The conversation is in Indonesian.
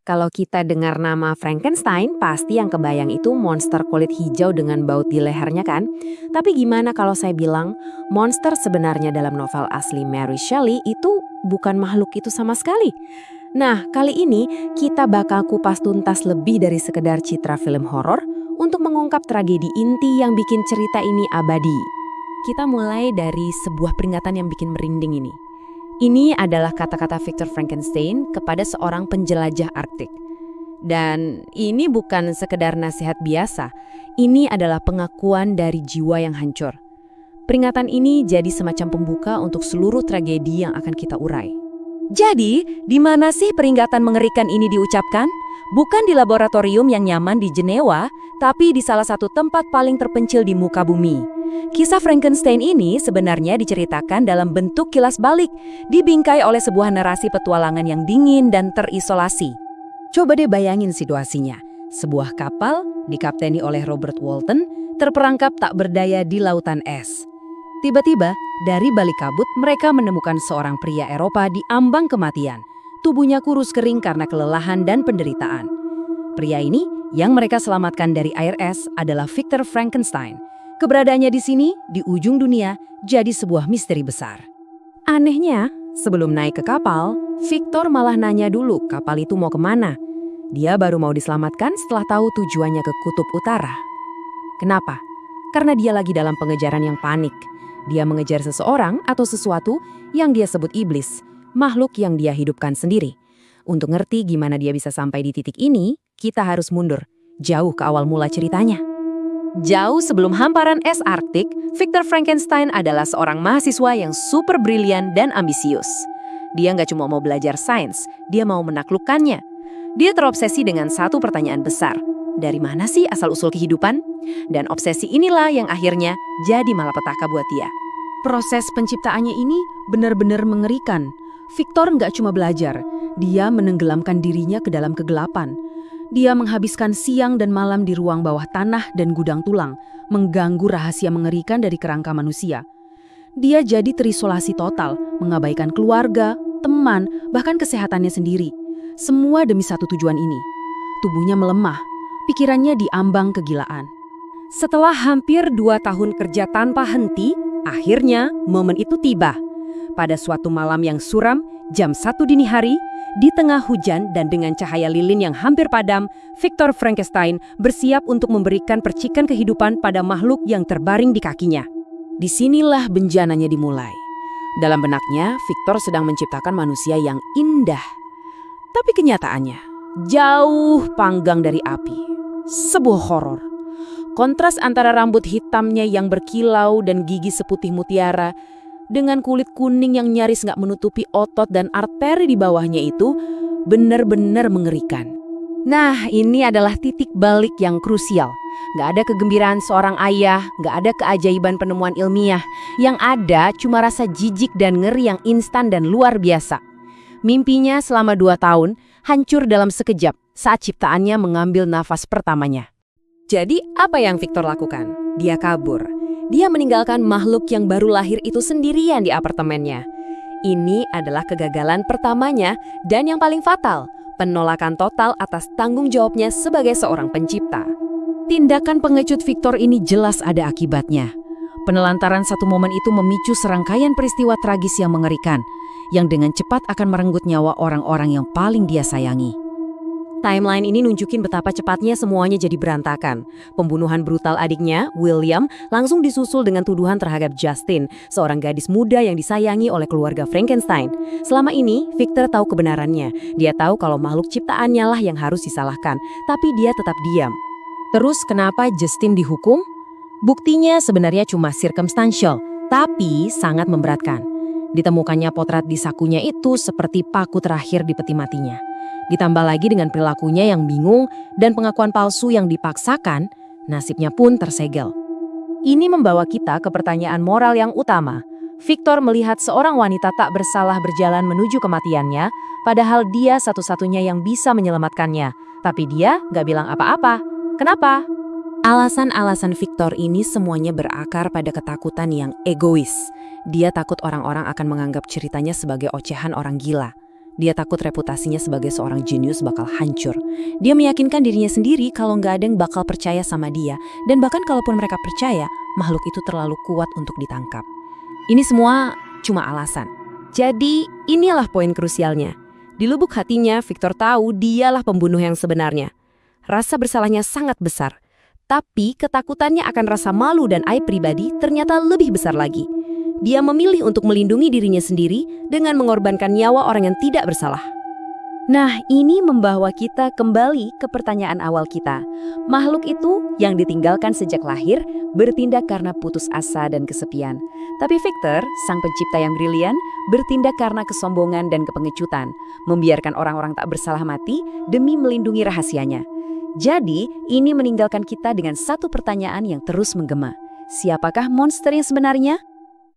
Kalau kita dengar nama Frankenstein, pasti yang kebayang itu monster kulit hijau dengan baut di lehernya kan? Tapi gimana kalau saya bilang, monster sebenarnya dalam novel asli Mary Shelley itu bukan makhluk itu sama sekali? Nah, kali ini kita bakal kupas tuntas lebih dari sekedar citra film horor untuk mengungkap tragedi inti yang bikin cerita ini abadi. Kita mulai dari sebuah peringatan yang bikin merinding ini. Ini adalah kata-kata Victor Frankenstein kepada seorang penjelajah Arktik. Dan ini bukan sekedar nasihat biasa, ini adalah pengakuan dari jiwa yang hancur. Peringatan ini jadi semacam pembuka untuk seluruh tragedi yang akan kita urai. Jadi, di mana sih peringatan mengerikan ini diucapkan? Bukan di laboratorium yang nyaman di Jenewa, tapi di salah satu tempat paling terpencil di muka bumi. Kisah Frankenstein ini sebenarnya diceritakan dalam bentuk kilas balik, dibingkai oleh sebuah narasi petualangan yang dingin dan terisolasi. Coba deh bayangin situasinya. Sebuah kapal, dikapteni oleh Robert Walton, terperangkap tak berdaya di lautan es. Tiba-tiba, dari balik kabut mereka menemukan seorang pria Eropa di ambang kematian. Tubuhnya kurus kering karena kelelahan dan penderitaan. Pria ini yang mereka selamatkan dari air es adalah Victor Frankenstein. Keberadaannya di sini, di ujung dunia, jadi sebuah misteri besar. Anehnya, sebelum naik ke kapal, Victor malah nanya dulu kapal itu mau kemana. Dia baru mau diselamatkan setelah tahu tujuannya ke Kutub Utara. Kenapa? Karena dia lagi dalam pengejaran yang panik. Dia mengejar seseorang atau sesuatu yang dia sebut iblis, makhluk yang dia hidupkan sendiri. Untuk ngerti gimana dia bisa sampai di titik ini, kita harus mundur, jauh ke awal mula ceritanya. Jauh sebelum hamparan es Arktik, Victor Frankenstein adalah seorang mahasiswa yang super brilian dan ambisius. Dia nggak cuma mau belajar sains, dia mau menaklukkannya. Dia terobsesi dengan satu pertanyaan besar. Dari mana sih asal-usul kehidupan? Dan obsesi inilah yang akhirnya jadi malapetaka buat dia. Proses penciptaannya ini benar-benar mengerikan. Victor nggak cuma belajar, dia menenggelamkan dirinya ke dalam kegelapan. Dia menghabiskan siang dan malam di ruang bawah tanah dan gudang tulang, mengganggu rahasia mengerikan dari kerangka manusia. Dia jadi terisolasi total, mengabaikan keluarga, teman, bahkan kesehatannya sendiri. Semua demi satu tujuan ini. Tubuhnya melemah, pikirannya diambang kegilaan. Setelah hampir 2 tahun kerja tanpa henti, akhirnya momen itu tiba. Pada suatu malam yang suram, jam 1 dini hari, di tengah hujan dan dengan cahaya lilin yang hampir padam, Victor Frankenstein bersiap untuk memberikan percikan kehidupan pada makhluk yang terbaring di kakinya. Disinilah benjananya dimulai. Dalam benaknya, Victor sedang menciptakan manusia yang indah. Tapi kenyataannya, jauh panggang dari api. Sebuah horor. Kontras antara rambut hitamnya yang berkilau dan gigi seputih mutiara dengan kulit kuning yang nyaris nggak menutupi otot dan arteri di bawahnya itu benar-benar mengerikan. Nah, ini adalah titik balik yang krusial. Nggak ada kegembiraan seorang ayah, nggak ada keajaiban penemuan ilmiah. Yang ada cuma rasa jijik dan ngeri yang instan dan luar biasa. Mimpinya selama 2 tahun hancur dalam sekejap saat ciptaannya mengambil nafas pertamanya. Jadi apa yang Victor lakukan? Dia kabur. Dia meninggalkan makhluk yang baru lahir itu sendirian di apartemennya. Ini adalah kegagalan pertamanya dan yang paling fatal, penolakan total atas tanggung jawabnya sebagai seorang pencipta. Tindakan pengecut Victor ini jelas ada akibatnya. Penelantaran satu momen itu memicu serangkaian peristiwa tragis yang mengerikan, yang dengan cepat akan merenggut nyawa orang-orang yang paling dia sayangi. Timeline ini nunjukin betapa cepatnya semuanya jadi berantakan. Pembunuhan brutal adiknya, William, langsung disusul dengan tuduhan terhadap Justin, seorang gadis muda yang disayangi oleh keluarga Frankenstein. Selama ini, Victor tahu kebenarannya. Dia tahu kalau makhluk ciptaannya lah yang harus disalahkan, tapi dia tetap diam. Terus kenapa Justin dihukum? Buktinya sebenarnya cuma circumstantial, tapi sangat memberatkan. Ditemukannya potret di sakunya itu seperti paku terakhir di peti matinya. Ditambah lagi dengan perilakunya yang bingung dan pengakuan palsu yang dipaksakan, nasibnya pun tersegel. Ini membawa kita ke pertanyaan moral yang utama. Victor melihat seorang wanita tak bersalah berjalan menuju kematiannya, padahal dia satu-satunya yang bisa menyelamatkannya. Tapi dia nggak bilang apa-apa. Kenapa? Alasan-alasan Victor ini semuanya berakar pada ketakutan yang egois. Dia takut orang-orang akan menganggap ceritanya sebagai ocehan orang gila. Dia takut reputasinya sebagai seorang jenius bakal hancur. Dia meyakinkan dirinya sendiri kalau nggak ada yang bakal percaya sama dia, dan bahkan kalaupun mereka percaya, makhluk itu terlalu kuat untuk ditangkap. Ini semua cuma alasan. Jadi, inilah poin krusialnya. Di lubuk hatinya, Victor tahu dialah pembunuh yang sebenarnya. Rasa bersalahnya sangat besar. Tapi ketakutannya akan rasa malu dan aib pribadi ternyata lebih besar lagi. Dia memilih untuk melindungi dirinya sendiri dengan mengorbankan nyawa orang yang tidak bersalah. Nah, ini membawa kita kembali ke pertanyaan awal kita. Makhluk itu yang ditinggalkan sejak lahir bertindak karena putus asa dan kesepian. Tapi Victor, sang pencipta yang brilian, bertindak karena kesombongan dan kepengecutan, membiarkan orang-orang tak bersalah mati demi melindungi rahasianya. Jadi, ini meninggalkan kita dengan satu pertanyaan yang terus menggema. Siapakah monster yang sebenarnya?